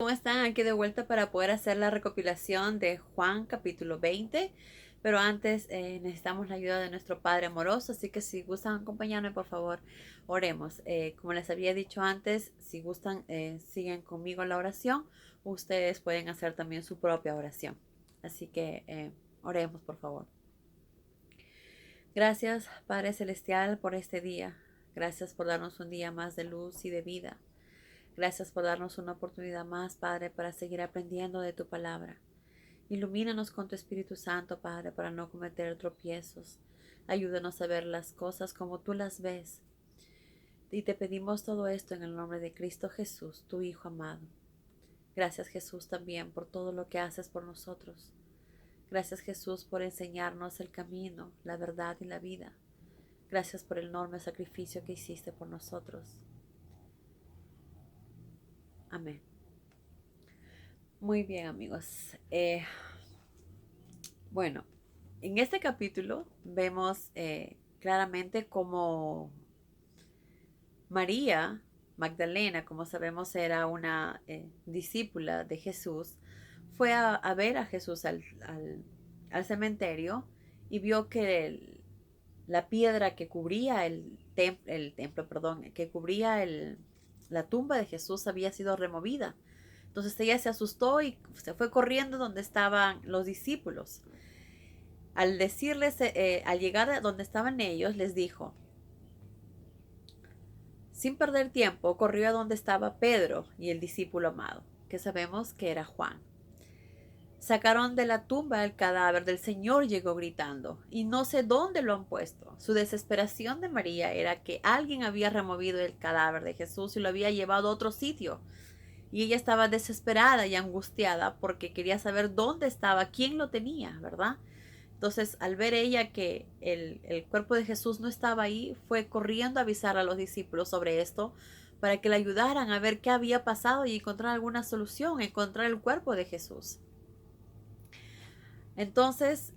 ¿Cómo están? Aquí de vuelta para poder hacer la recopilación de Juan capítulo 20. Pero antes necesitamos la ayuda de nuestro Padre amoroso, así que si gustan acompañarme, por favor, oremos. Como les había dicho antes, si gustan, siguen conmigo en la oración. Ustedes pueden hacer también su propia oración. Así que oremos, por favor. Gracias, Padre Celestial, por este día. Gracias por darnos un día más de luz y de vida. Gracias por darnos una oportunidad más, Padre, para seguir aprendiendo de tu palabra. Ilumínanos con tu Espíritu Santo, Padre, para no cometer tropiezos. Ayúdanos a ver las cosas como tú las ves. Y te pedimos todo esto en el nombre de Cristo Jesús, tu Hijo amado. Gracias, Jesús, también por todo lo que haces por nosotros. Gracias, Jesús, por enseñarnos el camino, la verdad y la vida. Gracias por el enorme sacrificio que hiciste por nosotros. Amén. Muy bien, amigos. Bueno, en este capítulo vemos claramente cómo María Magdalena, como sabemos, era una discípula de Jesús, fue a ver a Jesús al cementerio y vio que la piedra que cubría el templo, perdón, que cubría la tumba de Jesús había sido removida. Entonces ella se asustó y se fue corriendo donde estaban los discípulos. Al decirles, al llegar a donde estaban ellos, les dijo, sin perder tiempo, corrió a donde estaba Pedro y el discípulo amado, que sabemos que era Juan. Sacaron de la tumba el cadáver del Señor, llegó gritando, y no sé dónde lo han puesto. Su desesperación de María era que alguien había removido el cadáver de Jesús y lo había llevado a otro sitio. Y ella estaba desesperada y angustiada porque quería saber dónde estaba, quién lo tenía, ¿verdad? Entonces, al ver ella que el cuerpo de Jesús no estaba ahí, fue corriendo a avisar a los discípulos sobre esto para que le ayudaran a ver qué había pasado y encontrar alguna solución, encontrar el cuerpo de Jesús. Entonces,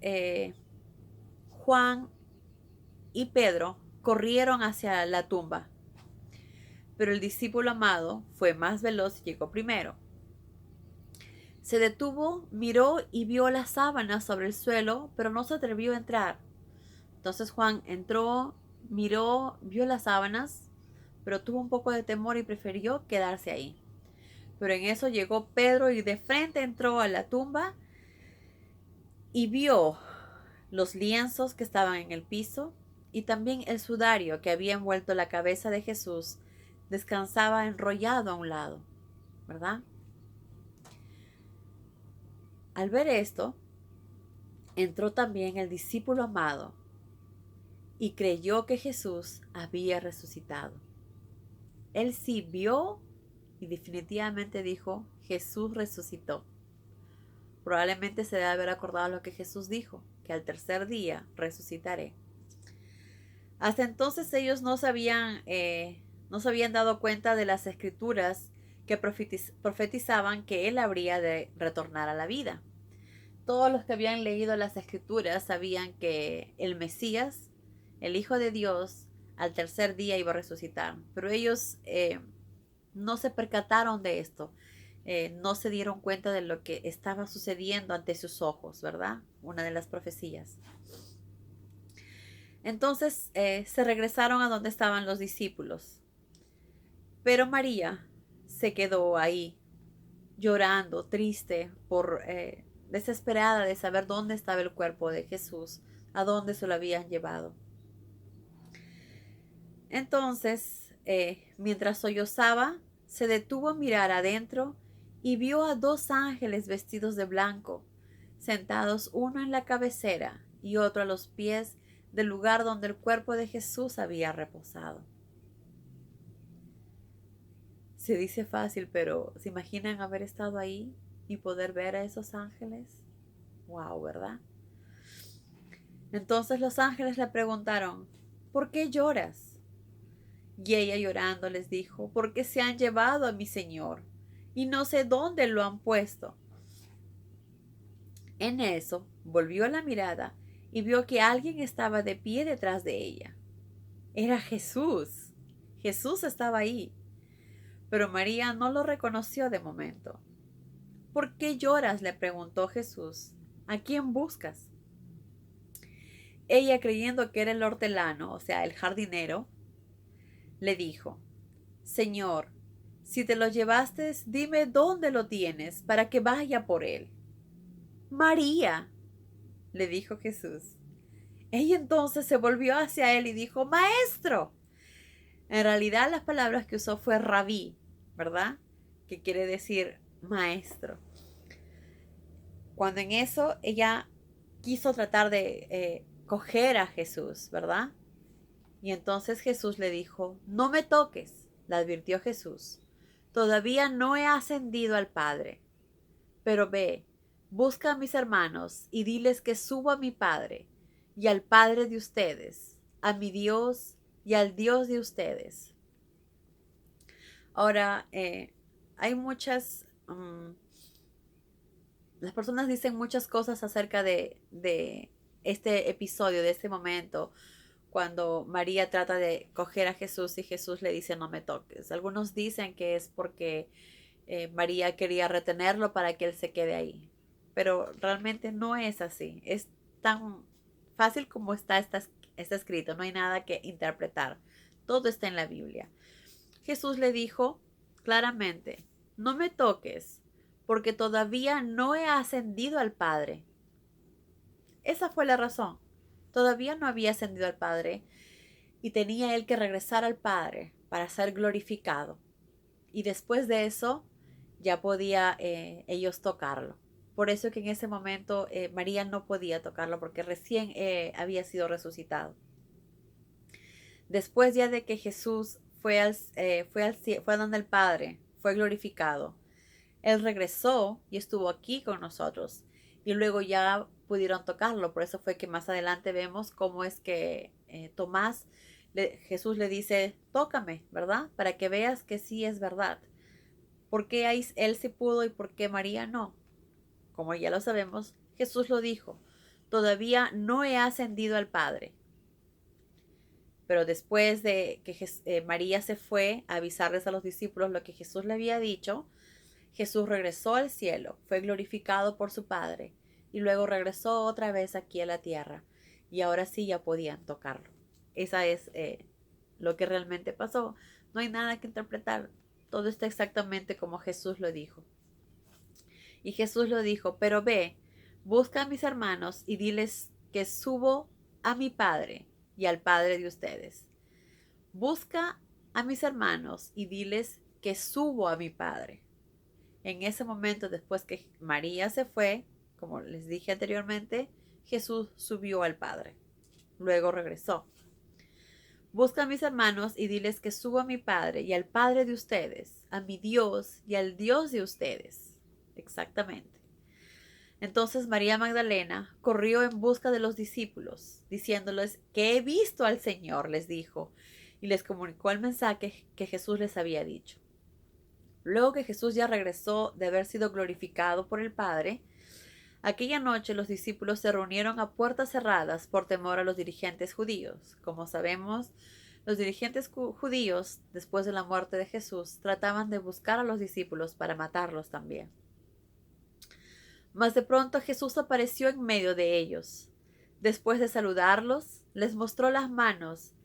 Juan y Pedro corrieron hacia la tumba, pero el discípulo amado fue más veloz y llegó primero. Se detuvo, miró y vio las sábanas sobre el suelo, pero no se atrevió a entrar. Entonces Juan entró, miró, vio las sábanas, pero tuvo un poco de temor y prefirió quedarse ahí. Pero en eso llegó Pedro y de frente entró a la tumba y vio los lienzos que estaban en el piso y también el sudario que había envuelto la cabeza de Jesús descansaba enrollado a un lado, ¿verdad? Al ver esto, entró también el discípulo amado y creyó que Jesús había resucitado. Él sí vio y definitivamente dijo, Jesús resucitó. Probablemente se debe haber acordado lo que Jesús dijo, que al tercer día resucitaré. Hasta entonces ellos no se habían dado cuenta de las escrituras que profetizaban que Él habría de retornar a la vida. Todos los que habían leído las escrituras sabían que el Mesías, el Hijo de Dios, al tercer día iba a resucitar. Pero ellos no se percataron de esto. No se dieron cuenta de lo que estaba sucediendo ante sus ojos, ¿verdad? Una de las profecías. Entonces se regresaron a donde estaban los discípulos. Pero María se quedó ahí, llorando, triste, desesperada de saber dónde estaba el cuerpo de Jesús, a dónde se lo habían llevado. Entonces, mientras sollozaba, se detuvo a mirar adentro y vio a dos ángeles vestidos de blanco, sentados uno en la cabecera y otro a los pies del lugar donde el cuerpo de Jesús había reposado. Se dice fácil, pero ¿se imaginan haber estado ahí y poder ver a esos ángeles? Wow, ¿verdad? Entonces los ángeles le preguntaron, ¿por qué lloras? Y ella llorando les dijo, porque se han llevado a mi señor y no sé dónde lo han puesto. En eso volvió la mirada y vio que alguien estaba de pie detrás de ella. Era Jesús. Jesús estaba ahí, pero María no lo reconoció de momento. ¿Por qué lloras?, le preguntó Jesús. ¿A quién buscas? Ella, creyendo que era el hortelano, o sea, el jardinero, le dijo: Señor, si te lo llevaste, dime dónde lo tienes para que vaya por él. María, le dijo Jesús. Ella entonces se volvió hacia él y dijo: Maestro. En realidad las palabras que usó fue rabí, ¿verdad? Que quiere decir maestro. Cuando en eso ella quiso tratar de coger a Jesús, ¿verdad? Y entonces Jesús le dijo: No me toques, le advirtió Jesús. Todavía no he ascendido al Padre. Pero ve, busca a mis hermanos y diles que subo a mi Padre y al Padre de ustedes, a mi Dios y al Dios de ustedes. Ahora, hay muchas... las personas dicen muchas cosas acerca de este episodio, de este momento, cuando María trata de coger a Jesús y Jesús le dice: No me toques. Algunos dicen que es porque María quería retenerlo para que él se quede ahí. Pero realmente no es así. Es tan fácil como está escrito. No hay nada que interpretar. Todo está en la Biblia. Jesús le dijo claramente: No me toques, porque todavía no he ascendido al Padre. Esa fue la razón. Todavía no había ascendido al Padre y tenía él que regresar al Padre para ser glorificado. Y después de eso ya podía ellos tocarlo. Por eso que en ese momento María no podía tocarlo, porque recién había sido resucitado. Después ya de que Jesús fue a donde el Padre, fue glorificado, él regresó y estuvo aquí con nosotros. Y luego ya pudieron tocarlo. Por eso fue que más adelante vemos cómo es que Tomás, Jesús le dice: Tócame, ¿verdad? Para que veas que sí es verdad. ¿Por qué él sí pudo y por qué María no? Como ya lo sabemos, Jesús lo dijo: Todavía no he ascendido al Padre. Pero después de que María se fue a avisarles a los discípulos lo que Jesús le había dicho, Jesús regresó al cielo, fue glorificado por su Padre y luego regresó otra vez aquí a la tierra. Y ahora sí ya podían tocarlo. Esa es lo que realmente pasó. No hay nada que interpretar. Todo está exactamente como Jesús lo dijo. Y Jesús lo dijo: Pero ve, busca a mis hermanos y diles que subo a mi Padre y al Padre de ustedes. Busca a mis hermanos y diles que subo a mi Padre. En ese momento, después que María se fue, como les dije anteriormente, Jesús subió al Padre. Luego regresó. Busca a mis hermanos y diles que subo a mi Padre y al Padre de ustedes, a mi Dios y al Dios de ustedes. Exactamente. Entonces María Magdalena corrió en busca de los discípulos, diciéndoles que he visto al Señor, les dijo, y les comunicó el mensaje que Jesús les había dicho. Luego que Jesús ya regresó de haber sido glorificado por el Padre, aquella noche los discípulos se reunieron a puertas cerradas por temor a los dirigentes judíos. Como sabemos, los dirigentes judíos, después de la muerte de Jesús, trataban de buscar a los discípulos para matarlos también. Mas de pronto Jesús apareció en medio de ellos. Después de saludarlos, les mostró las manos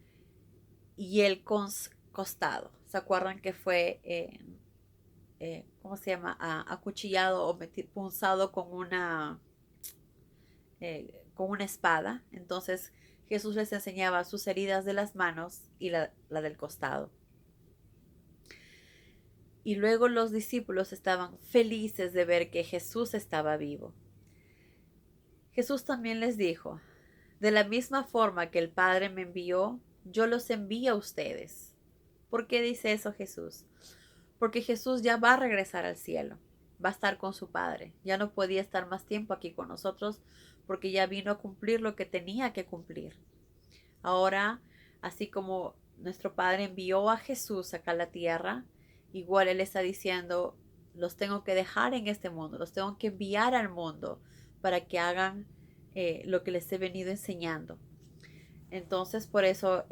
y el costado. ¿Se acuerdan que fue, ¿cómo se llama? Acuchillado o punzado con una espada? Entonces Jesús les enseñaba sus heridas de las manos y la del costado. Y luego los discípulos estaban felices de ver que Jesús estaba vivo. Jesús también les dijo: de la misma forma que el Padre me envió, yo los envío a ustedes. ¿Por qué dice eso Jesús? Porque Jesús ya va a regresar al cielo, va a estar con su Padre. Ya no podía estar más tiempo aquí con nosotros porque ya vino a cumplir lo que tenía que cumplir. Ahora, así como nuestro Padre envió a Jesús acá a la tierra, igual Él está diciendo: los tengo que dejar en este mundo, los tengo que enviar al mundo para que hagan lo que les he venido enseñando. Entonces, por eso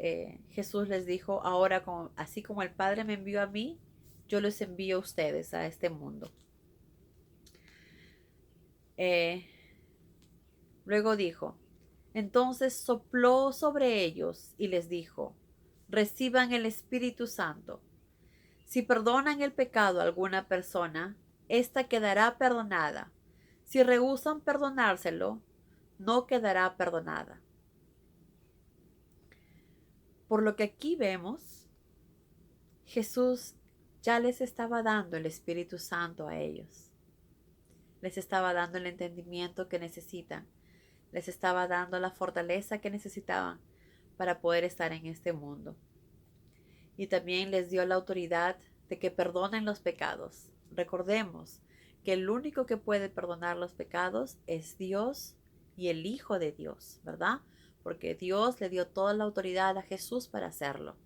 Jesús les dijo: ahora, así como el Padre me envió a mí, yo les envío a ustedes a este mundo. Eh, Luego dijo, entonces sopló sobre ellos y les dijo, reciban el Espíritu Santo. Si perdonan el pecado a alguna persona, ésta quedará perdonada. Si rehúsan perdonárselo, no quedará perdonada. Por lo que aquí vemos, Jesús ya les estaba dando el Espíritu Santo a ellos. Les estaba dando el entendimiento que necesitan. Les estaba dando la fortaleza que necesitaban para poder estar en este mundo. Y también les dio la autoridad de que perdonen los pecados. Recordemos que el único que puede perdonar los pecados es Dios y el Hijo de Dios, ¿verdad? Porque Dios le dio toda la autoridad a Jesús para hacerlo.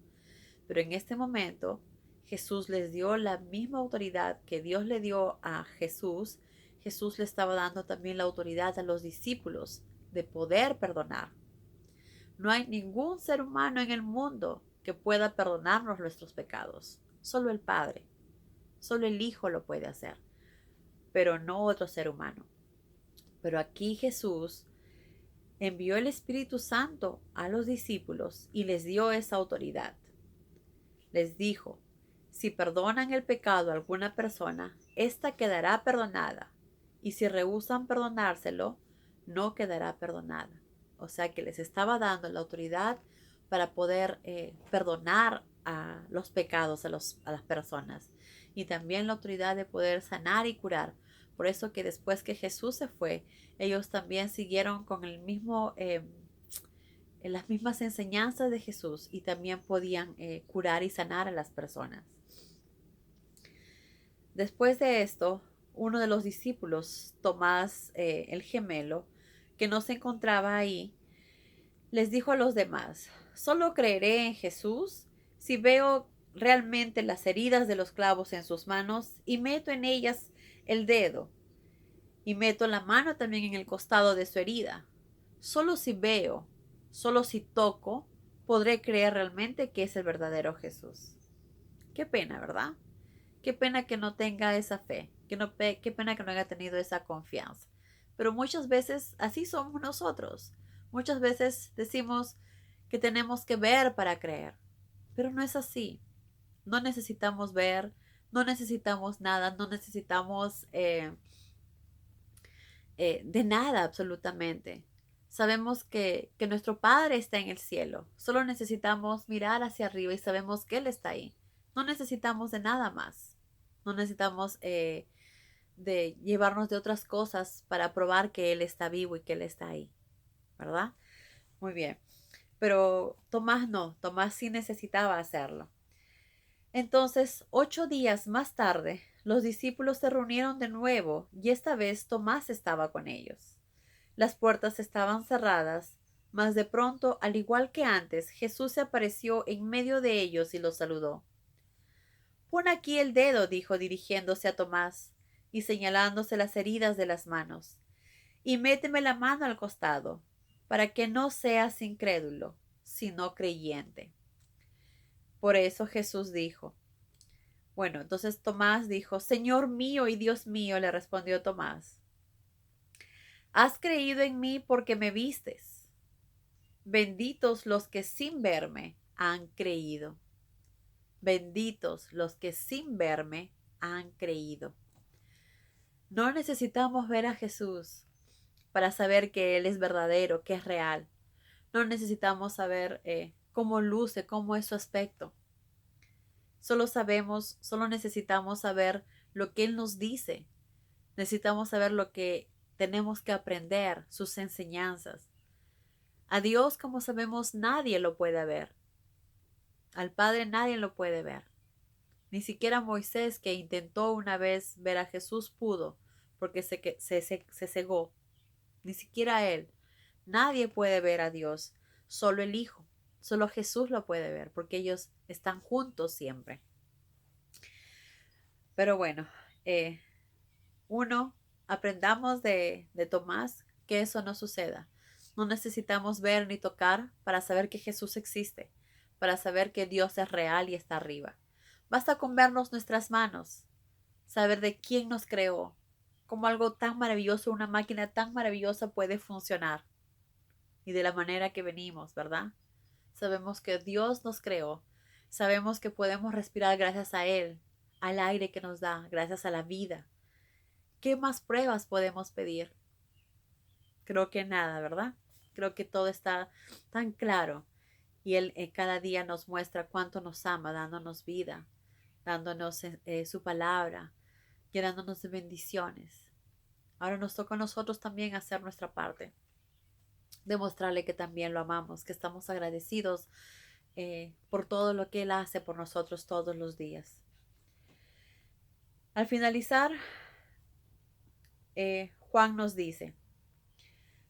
Pero en este momento, Jesús les dio la misma autoridad que Dios le dio a Jesús. Jesús le estaba dando también la autoridad a los discípulos de poder perdonar. No hay ningún ser humano en el mundo que pueda perdonarnos nuestros pecados. Solo el Padre, solo el Hijo lo puede hacer, pero no otro ser humano. Pero aquí Jesús envió el Espíritu Santo a los discípulos y les dio esa autoridad. Les dijo, si perdonan el pecado a alguna persona, ésta quedará perdonada, y si rehúsan perdonárselo, no quedará perdonada. O sea que les estaba dando la autoridad para poder perdonar a los pecados a las personas, y también la autoridad de poder sanar y curar. Por eso que después que Jesús se fue, ellos también siguieron con el mismo en las mismas enseñanzas de Jesús, y también podían curar y sanar a las personas. Después de esto, uno de los discípulos, Tomás el gemelo, que no se encontraba ahí, les dijo a los demás, solo creeré en Jesús si veo realmente las heridas de los clavos en sus manos y meto en ellas el dedo y meto la mano también en el costado de su herida. Solo si veo, solo si toco, podré creer realmente que es el verdadero Jesús. Qué pena, ¿verdad? Qué pena que no tenga esa fe, qué pena que no haya tenido esa confianza. Pero muchas veces así somos nosotros. Muchas veces decimos que tenemos que ver para creer, pero no es así. No necesitamos ver, no necesitamos nada, no necesitamos de nada absolutamente. Sabemos que nuestro Padre está en el cielo. Solo necesitamos mirar hacia arriba y sabemos que Él está ahí. No necesitamos de nada más. No necesitamos de llevarnos de otras cosas para probar que Él está vivo y que Él está ahí. ¿Verdad? Muy bien. Pero Tomás no. Tomás sí necesitaba hacerlo. Entonces, 8 días más tarde, los discípulos se reunieron de nuevo y esta vez Tomás estaba con ellos. Las puertas estaban cerradas, mas de pronto, al igual que antes, Jesús se apareció en medio de ellos y los saludó. Pon aquí el dedo, dijo dirigiéndose a Tomás y señalándose las heridas de las manos, y méteme la mano al costado, para que no seas incrédulo, sino creyente. Por eso Jesús dijo, bueno, entonces Tomás dijo, Señor mío y Dios mío, le respondió Tomás, has creído en mí porque me vistes. Benditos los que sin verme han creído. Benditos los que sin verme han creído. No necesitamos ver a Jesús para saber que Él es verdadero, que es real. No necesitamos saber cómo luce, cómo es su aspecto. Solo necesitamos saber lo que Él nos dice. Necesitamos saber lo que tenemos que aprender, sus enseñanzas. A Dios, como sabemos, nadie lo puede ver. Al Padre nadie lo puede ver. Ni siquiera Moisés, que intentó una vez ver a Jesús, pudo, porque se cegó. Ni siquiera él. Nadie puede ver a Dios, solo el Hijo. Solo Jesús lo puede ver, porque ellos están juntos siempre. Pero bueno, aprendamos de Tomás que eso no suceda. No necesitamos ver ni tocar para saber que Jesús existe, para saber que Dios es real y está arriba. Basta con vernos nuestras manos, saber de quién nos creó, cómo algo tan maravilloso, una máquina tan maravillosa puede funcionar y de la manera que venimos, ¿verdad? Sabemos que Dios nos creó, sabemos que podemos respirar gracias a Él, al aire que nos da, gracias a la vida. ¿Qué más pruebas podemos pedir? Creo que nada, ¿verdad? Creo que todo está tan claro y Él cada día nos muestra cuánto nos ama, dándonos vida, dándonos su palabra, llenándonos de bendiciones. Ahora nos toca a nosotros también hacer nuestra parte, demostrarle que también lo amamos, que estamos agradecidos por todo lo que Él hace por nosotros todos los días. Al finalizar, Juan nos dice,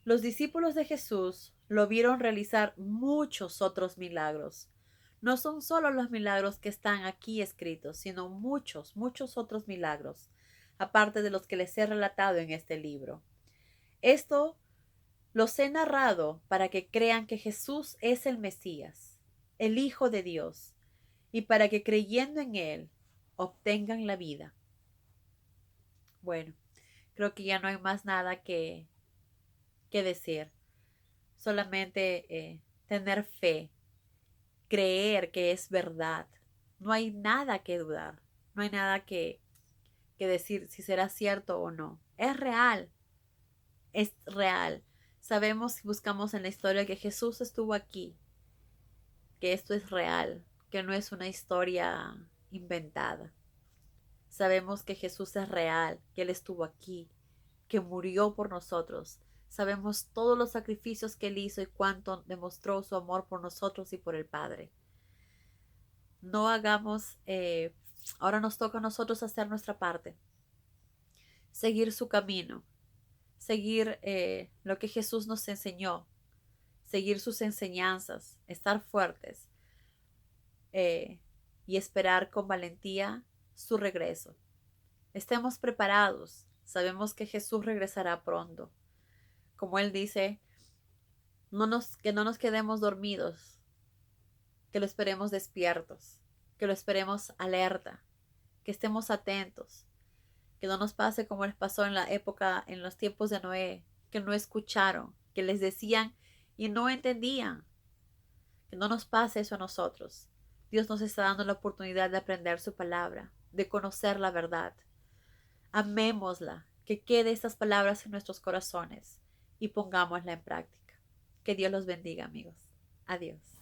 los discípulos de Jesús lo vieron realizar muchos otros milagros. No son solo los milagros que están aquí escritos, sino muchos, muchos otros milagros, aparte de los que les he relatado en este libro. Esto los he narrado para que crean que Jesús es el Mesías, el Hijo de Dios, y para que creyendo en Él obtengan la vida. Bueno, creo que ya no hay más nada que decir. Solamente tener fe, creer que es verdad. No hay nada que dudar, no hay nada que decir si será cierto o no. Es real, es real. Sabemos si buscamos en la historia que Jesús estuvo aquí, que esto es real, que no es una historia inventada. Sabemos que Jesús es real, que Él estuvo aquí, que murió por nosotros. Sabemos todos los sacrificios que Él hizo y cuánto demostró su amor por nosotros y por el Padre. No hagamos, ahora nos toca a nosotros hacer nuestra parte, seguir su camino, seguir lo que Jesús nos enseñó, seguir sus enseñanzas, estar fuertes y esperar con valentía su regreso. Estemos preparados, sabemos que Jesús regresará pronto. Como Él dice, que no nos quedemos dormidos, que lo esperemos despiertos, que lo esperemos alerta, que estemos atentos, que no nos pase como les pasó en la época, en los tiempos de Noé, que no escucharon, que les decían y no entendían. Que no nos pase eso a nosotros. Dios nos está dando la oportunidad de aprender su palabra, de conocer la verdad. Amémosla, que quede estas palabras en nuestros corazones y pongámosla en práctica. Que Dios los bendiga, amigos. Adiós.